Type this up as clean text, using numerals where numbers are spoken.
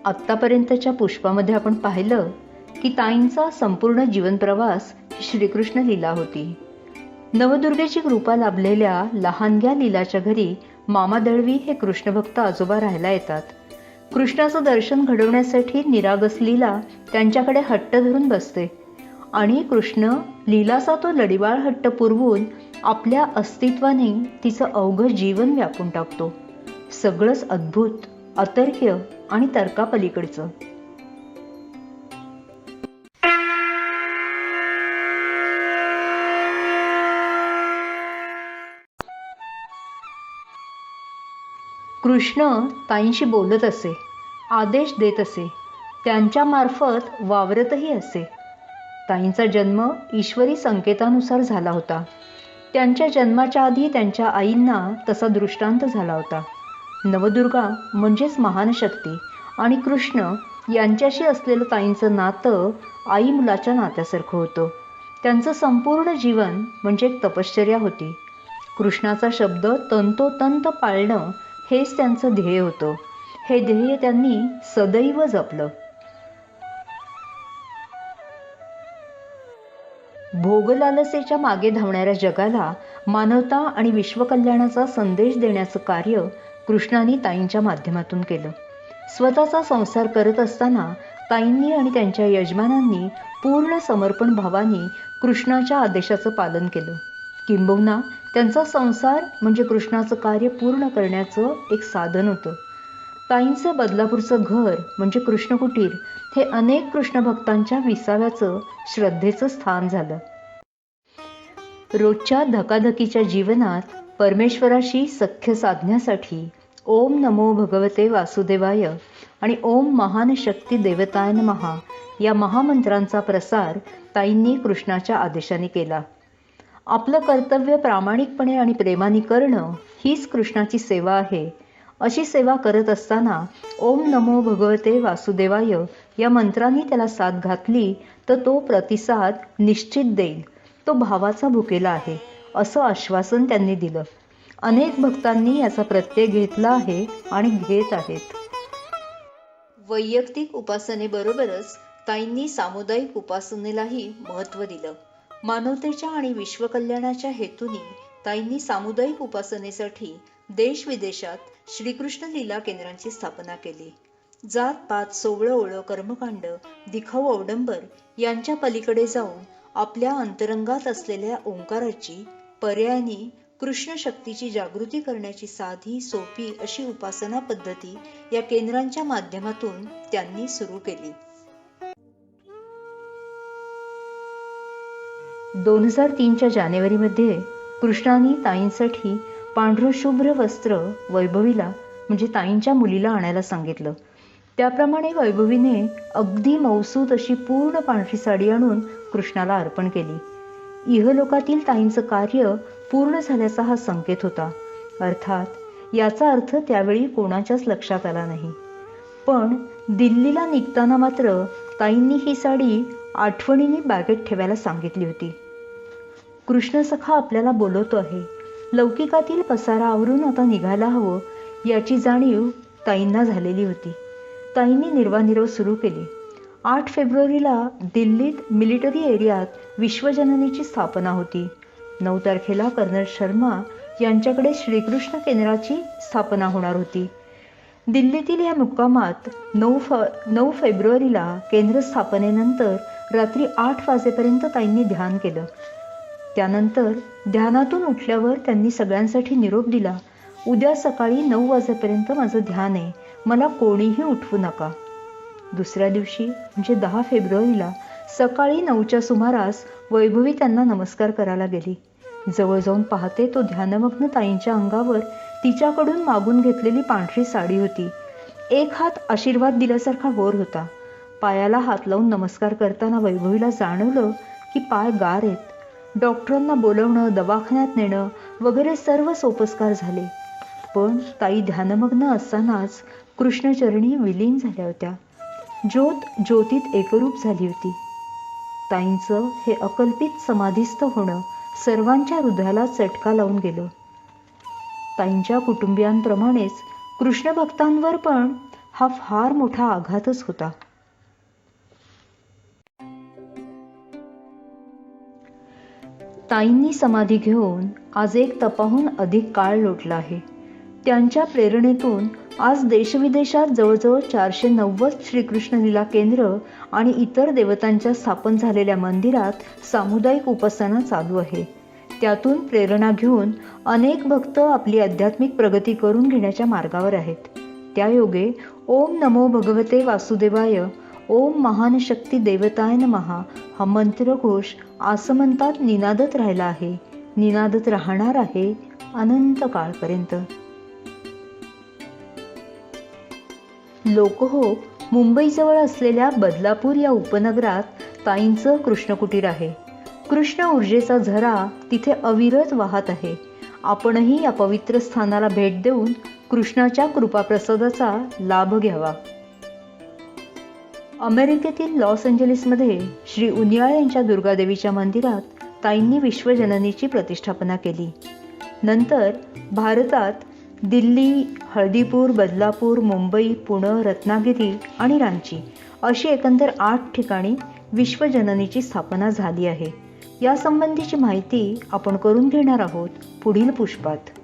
आत्तापर्यंतच्या पुष्पामध्ये आपण पाहिलं की ताईंचा संपूर्ण जीवनप्रवास ही श्रीकृष्ण लीला होती. नवदुर्गेची कृपा लाभलेल्या लहानग्या लीलाच्या घरी मामा दळवी हे कृष्णभक्त आजोबा राहायला येतात. कृष्णाचं दर्शन घडवण्यासाठी निरागस लीला त्यांच्याकडे हट्ट धरून बसते आणि कृष्ण लीलाचा तो लढीवाळ हट्ट पुरवून आपल्या अस्तित्वाने तिचं अवघं जीवन व्यापून टाकतो. सगळंच अद्भुत, अतर्क्य आणि तर्कापलीकडचं. कृष्ण ताईंशी बोलत असे, आदेश देत असे, त्यांच्या मार्फत वावरतही असे. ताईंचा जन्म ईश्वरी संकेतानुसार झाला होता. त्यांच्या जन्माच्या आधी त्यांच्या आईंना तसा दृष्टांत झाला होता. नवदुर्गा म्हणजेच महान शक्ती आणि कृष्ण यांच्याशी असलेलं ताईंचं नातं आई मुलाच्या नात्यासारखं होतं. त्यांचं संपूर्ण जीवन म्हणजे एक तपश्चर्या होती. कृष्णाचा शब्द तंतोतंत पाळणं हेच त्यांचं ध्येय होतं. हे ध्येय त्यांनी सदैव जपलं. भोगलालसेच्या मागे धावणाऱ्या जगाला मानवता आणि विश्वकल्याणाचा संदेश देण्याचं कार्य कृष्णाने ताईंच्या माध्यमातून केलं. स्वतःचा संसार करत असताना ताईंनी आणि त्यांच्या यजमानांनी पूर्ण समर्पण भावाने कृष्णाच्या आदेशाचं पालन केलं. किंबहुना त्यांचा संसार म्हणजे कृष्णाचं कार्य पूर्ण करण्याचं एक साधन होतं. ताईंचं बदलापूरचं घर म्हणजे कृष्णकुटीर हे अनेक कृष्णभक्तांच्या विसाव्याचं श्रद्धेचं स्थान झालं. रोजच्या धकाधकीच्या जीवनात परमेश्वराशी सख्य साधण्यासाठी ओम नमो भगवते वासुदेवाय आणि ओम महान शक्ती देवताय नमः या महामंत्रांचा प्रसार ताईंनी कृष्णाच्या आदेशाने केला. आपलं कर्तव्य प्रामाणिकपणे आणि प्रेमाने करणं हीच कृष्णाची सेवा आहे. अशी सेवा करत असताना ओम नमो भगवते वासुदेवाय या मंत्रांनी त्याला साथ घातली तर तो प्रतिसाद निश्चित देईल. तो भावाचा भुकेला आहे असं आश्वासन त्यांनी दिलं. अनेक भक्तांनी याचा प्रत्यय घेतला आहे आणि घेत आहेत. वैयक्तिक उपासनेबरोबरच ताईंनी सामुदायिक उपासनेलाही महत्त्व दिलं. मानवतेच्या आणि विश्वकल्याणाच्या हेतूने ताईंनी सामुदायिक उपासनेसाठी देश-विदेशात श्रीकृष्ण लीला केंद्रांची स्थापना केली. जात-पात, सोवळं-ओवळं, कर्मकांड, दिखाऊ अवडंबर यांच्या पलीकडे जाऊन आपल्या अंतरंगात असलेल्या ओंकाराची, पर्यायाने कृष्ण शक्तीची जागृती करण्याची साधी, सोपी अशी उपासना पद्धती या केंद्रांच्या माध्यमातून त्यांनी सुरू केली. 2003च्या जानेवारीमध्ये कृष्णाने ताईंसाठी पांढरं शुभ्र वस्त्र वैभवीला म्हणजे ताईंच्या मुलीला आणायला सांगितलं. त्याप्रमाणे वैभवीने अगदी मौसूद अशी पूर्ण पांढरी साडी आणून कृष्णाला अर्पण केली. इहलोकातील ताईंचं कार्य पूर्ण झाल्याचा हा संकेत होता. अर्थात याचा अर्थ त्यावेळी कोणाच्याच लक्षात आला नाही. पण दिल्लीला निघताना मात्र ताईंनी ही साडी आठवणीने बॅगेत ठेवायला सांगितली होती. कृष्ण सखा आपल्याला बोलवतो आहे. लौकिकातील पसारा आवरून आता निघायला हवं याची जाणीव ताईंना झालेली होती. ताईंनी निर्वानिरव सुरू केली. 8 फेब्रुवारीला दिल्लीत मिलिटरी एरियात विश्वजननीची स्थापना होती. 9 तारखेला कर्नल शर्मा यांच्याकडे श्रीकृष्ण केंद्राची स्थापना होणार होती. दिल्लीतील या मुक्कामात 9 फेब्रुवारीला केंद्र स्थापनेनंतर रात्री 8 वाजेपर्यंत ताईंनी ध्यान केलं. त्यानंतर ध्यानातून उठल्यावर त्यांनी सगळ्यांसाठी निरोप दिला. उद्या सकाळी 9 वाजेपर्यंत माझं ध्यान आहे, मला कोणीही उठवू नका. दुसऱ्या दिवशी म्हणजे 10 फेब्रुवारीला सकाळी 9च्या सुमारास वैभवी त्यांना नमस्कार करायला गेली. जवळ जाऊन पाहते तो ध्यानमग्न ताईंच्या अंगावर तिच्याकडून मागून घेतलेली पांढरी साडी होती. एक हात आशीर्वाद दिल्यासारखा वर होता. पायाला हात लावून नमस्कार करताना वैभवीला जाणवलं की पाय गार आहेत. डॉक्टरांना बोलवणं, दवाखान्यात नेणं वगैरे सर्व सोपस्कार झाले. पण ताई ध्यानमग्न असतानाच कृष्णचरणी विलीन झाल्या होत्या. ज्योत ज्योतीत एकरूप झाली होती. ताईंचं हे अकल्पित समाधीस्थ होणं सर्वांच्या हृदयाला चटका लावून गेलं. ताईंच्या कुटुंबियांप्रमाणेच कृष्ण भक्तांवर पण हा फार मोठा आघातच होता. ताईंनी समाधी घेऊन आज एक तपाहून अधिक काळ लोटला आहे. त्यांच्या प्रेरणेतून आज देशविदेशात जवळजवळ 490 श्रीकृष्ण लीला केंद्र आणि इतर देवतांच्या स्थापन झालेल्या मंदिरात सामुदायिक उपासना चालू आहे. त्यातून प्रेरणा घेऊन अनेक भक्त आपली आध्यात्मिक प्रगती करून घेण्याच्या मार्गावर आहेत. त्यायोगे ओम नमो भगवते वासुदेवाय, ओम महान शक्ती देवताय नमः हा मंत्रघोष आसमंतात निनादत राहिला आहे, निनादत राहणार आहे अनंत काळपर्यंत. लोक हो, मुंबईजवळ असलेल्या बदलापूर या उपनगरात ताईंचं कृष्णकुटीर आहे. कृष्ण ऊर्जेचा झरा तिथे अविरत वाहत आहे. आपणही या पवित्र स्थानाला भेट देऊन कृष्णाच्या कृपाप्रसादाचा लाभ घ्यावा. अमेरिकेतील लॉस एंजलिसमध्ये श्री उनियाळ यांच्या दुर्गादेवीच्या मंदिरात ताईंनी विश्वजननीची प्रतिष्ठापना केली. नंतर भारतात दिल्ली, हळदीपूर, बदलापूर, मुंबई, पुणे, रत्नागिरी आणि रांची अशी एकंदर 8 ठिकाणी विश्वजननीची स्थापना झाली आहे. यासंबंधीची माहिती आपण करून घेणार आहोत पुढील पुष्पात.